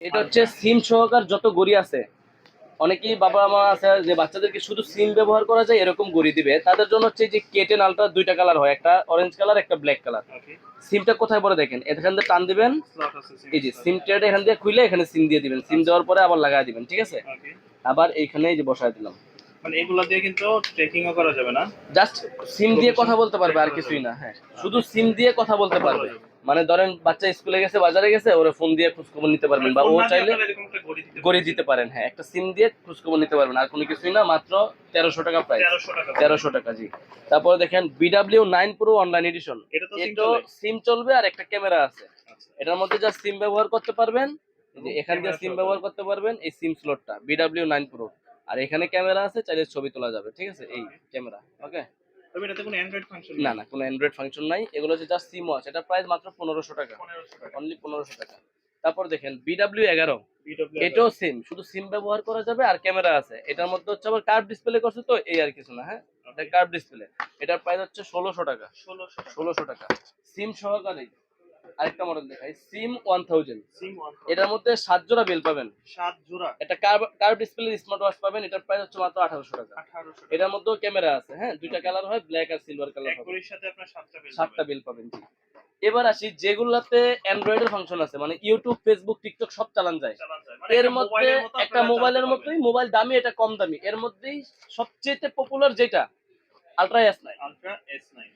এটা হচ্ছে সিম সহকার যত ঘড়ি আছে, অনেকেই বাবা মা আছে যে বাচ্চাদেরকে শুধু সিম ব্যবহার করা যায় এরকম ঘড়ি দিবে, তাদের জন্য হচ্ছে যে কেটেন আলট্রা দুইটা কালার হয়, একটা অরেঞ্জ কালার একটা ব্ল্যাক কালার। সিমটা কোথায় পরে দেখেন, এখান দিয়ে টান দিবেন, এই যে সিম ট্রেড এখান দিয়ে খুলে এখানে সিম দিয়ে দিবেন, সিম দেওয়ার পরে আবার লাগাই দিবেন, ঠিক আছে। আবার এইখানে এই যে বসায় দিলাম, মানে এগুলা দিয়ে কিন্তু ট্রেকিংও করা যাবে না, জাস্ট সিম দিয়ে কথা বলতে পারবে আর কিছুই না। হ্যাঁ, শুধু সিম দিয়ে কথা বলতে পারবে। মানে ধরেন বাচ্চা স্কুলে গেছে, বাজারে গেছে, ওরা ফোন দিয়ে খোঁজখবর নিতে পারবেন, বা ও চাইলে গড়ি দিতে পারেন। হ্যাঁ, একটা সিম দিয়ে খোঁজখবর নিতে পারবেন, আর কোনো কিছুই না। মাত্র 1300 টাকা প্রাইস, 1300 টাকা। জি। তারপরে দেখেন BW9 Pro অনলাইন এডিশন, এটা সিম চলবে আর একটা ক্যামেরা আছে। এটার মধ্যে যা সিম ব্যবহার করতে পারবেন, যে এখান দিয়ে সিম ব্যবহার করতে পারবেন, এই সিম স্লটটা BW9 Pro। আর এখানে ক্যামেরা আছে, চাইলে ছবি তোলা যাবে, ঠিক আছে। এই ক্যামেরা, ওকে। তবে এটাতে কোনো অ্যান্ড্রয়েড ফাংশন না না, কোনো অ্যান্ড্রয়েড ফাংশন নাই, এগুলো হচ্ছে জাস্ট সিম ওয়াচ। এটা প্রাইস মাত্র 1500 টাকা, অনলি 1500 টাকা। তারপর দেখেন BW11, এটাও সেম, শুধু সিম ব্যবহার করা যাবে আর ক্যামেরা আছে। এটার মধ্যে হচ্ছে আবার কার্ভ ডিসপ্লে করছে, তো এই আর কিছু না। হ্যাঁ, এটা কার্ভ ডিসপ্লে। এটার প্রাইস হচ্ছে 1600 টাকা, 1600 টাকা সিম সহকারে। আরেকটা মডেল দেখাই, সিম 1000। এটার মধ্যে 7 জোড়া বেল পাবেন, 7 জোড়া। একটা কার্ভ ডিসপ্লে স্মার্ট ওয়াচ পাবেন। এটার প্রাইস হচ্ছে মাত্র 1800 টাকা। এটার মধ্যেও ক্যামেরা আছে, হ্যাঁ, দুইটা কালার হয়, ব্ল্যাক আর সিলভার কালার হবে। এর সাথে আপনার 7টা বিল পাবেন। জি। এবার আসি যেগুলাতে অ্যান্ড্রয়েড এর ফাংশন আছে, মানে ইউটিউব, ফেসবুক, টিকটক সব চালান যায়। এর মধ্যে একটা মোবাইলের মতোই, মোবাইল দামি, এটা কম দামি। এর মধ্যেই সবচেয়ে পপুলার যেটা ultra S9,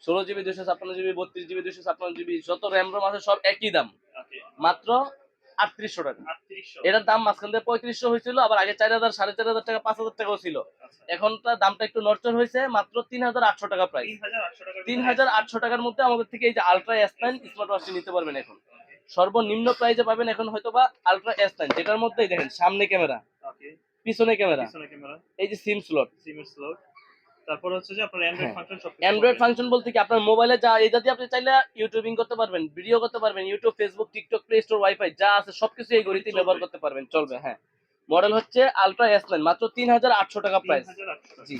16 GB 256 GB 32 GB 256 GB, যত র্যাম রোম আছে সব একই দাম, মাত্র 3800 টাকা। এটার দাম মাঝখান থেকে 3500 হয়েছিল, আবার আগে 4000, 4500 টাকা, 5000 টাকাও ছিল। এখন তার দামটা একটু নড়চড় হয়েছে, মাত্র 3800 টাকা প্রাইস। 3800 টাকার মধ্যে আমাদের থেকে এই যে আলট্রা S9 স্মার্ট ওয়াচটি নিতে পারবেন। এখন সর্বনিম্ন প্রাইসে পাবেন এখন হয়তো বা আলট্রা S9, যেটার মধ্যেই দেখেন সামনে ক্যামেরা, পিছনে ক্যামেরা, এই যে সিম স্লট। তারপর হচ্ছে যে আপনার অ্যান্ড্রয়েড ফাংশন সব অ্যান্ড্রয়েড ফাংশন বলতে কি, আপনার মোবাইলে যা এটা দিয়ে আপনি চাইলে ইউটিউবিং করতে পারবেন, ভিডিও করতে পারবেন, YouTube, Facebook, TikTok, play store, wifi যা আছে সবকিছু এই ঘড়িতে ব্যবহার করতে পারবেন, চলবে। হ্যাঁ, মডেল হচ্ছে আলট্রা S9, মাত্র 3800 টাকা প্রাইস। জি।